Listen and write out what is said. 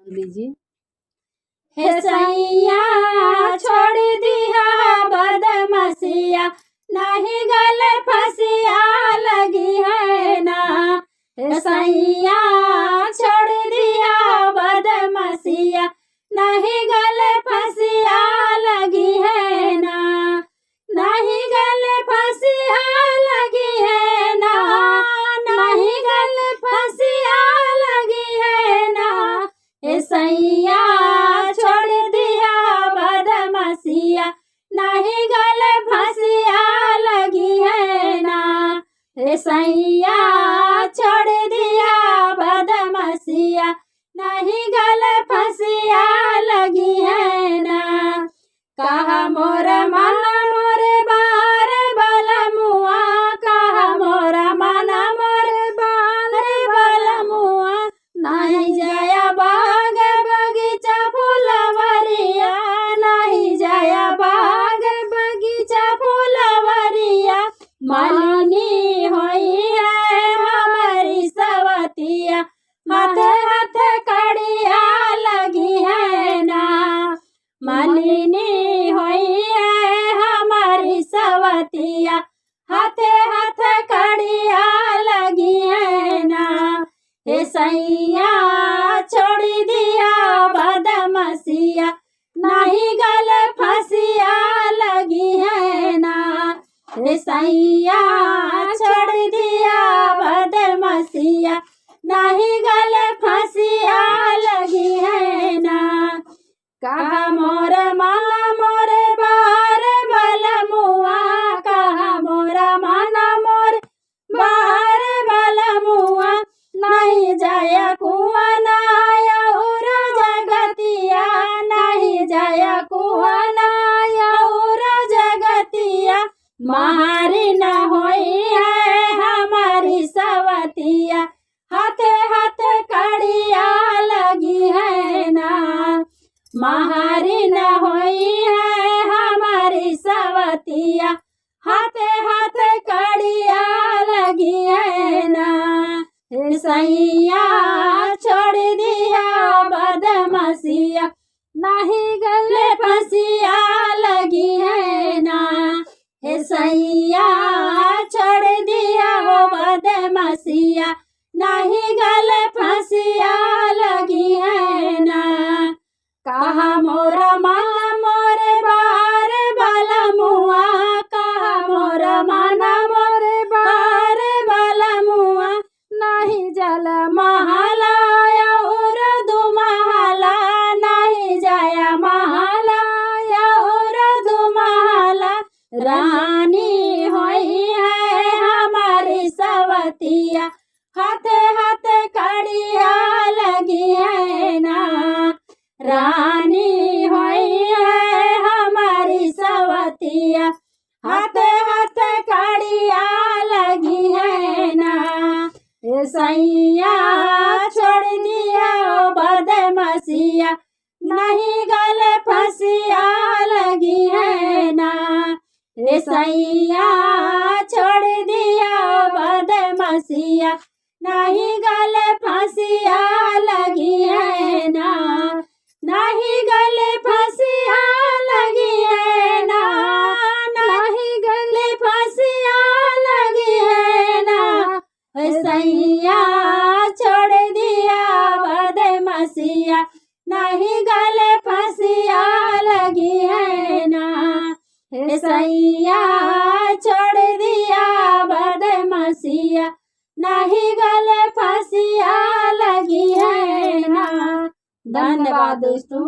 लीजिए। हे सैया छोड़ दिया बदमसिया, नहीं गल फसिया लगी है ना। हे सैया छोड़ दिया बदमसिया, नहीं गल फसिया लगी है ना। नहीं गल फसिया लगी है ना, नहीं गल फसिया लगी है ना। हे सैया छोड़ दिया बदमसिया, नहीं गल फसिया लगी है ना। हे सैया छोड़ दिया बदमसिया, नहीं गल फसिया लगी है ना। कहा मोर मन मोर बार बलमुआ, कहा मोर मन मोर बार बलमुआ। नहीं जाया बाग बगीचा फुलवरिया, नहीं जाया बाग बगीचा फुलवरिया। मालिनी होई है हमारी सवतिया, हाथ हाथ कड़िया लगी है ना। मालिनी होई है हमारी सवतिया, हाथ हाथ कड़िया लगी है ना। हे सैया छोड़ दिया बदमसिया, नहीं गल फसिया लगी है ना। हे सैया छोड़ दिया बदमसिया, नहीं गल फसिया लगी है ना। कहा मोर मन मोर बार बलमुआ, कहा मोर मन मोर बार बलमुआ। नहीं जाया कुआना और जगतिया, नहीं जाया कुआना और जगतिया। महारी न होई है हमारी सवतिया, हाथ हाथ कड़िया लगी है ना। महारी न होई है हमारी सवतिया, हाथ हाथ कड़िया लगी है ना। हे सैया छोड़ दिया बदमसिया, नहीं गल फसिया लगी है ना। हे सैया छोड़ दिया बदमसिया, नहीं गल फसिया लगी है ना। कहा मोर मन मोर बार बलमुआ, कहा मोर मन मोर बार बलमुआ। नहीं जल महला और दुमहला, नहीं जाया महला और दुमहला। रानी होई है हमारी सवतिया, हाथ हाथ कड़िया लगी है ना। रानी होई है हमारी सवतिया, हाथ हाथ कड़िया लगी है ना। हे सैया छोड़ दिया बदमसिया, नहीं गल फसिया लगी है ना। हे सैया छोड़ दिया बदमसिया, नहीं गल फसिया लगी है ना। नहीं गल फसिया लगी है ना, नहीं गल फसिया लगी है ना। हे सैया छोड़ दिया बदमसिया, नहीं गल फसिया लगी है ना। हे सैया छोड़ दिया बदमसिया, नहीं गल फसिया लगी है ना। धन्यवाद दोस्तों।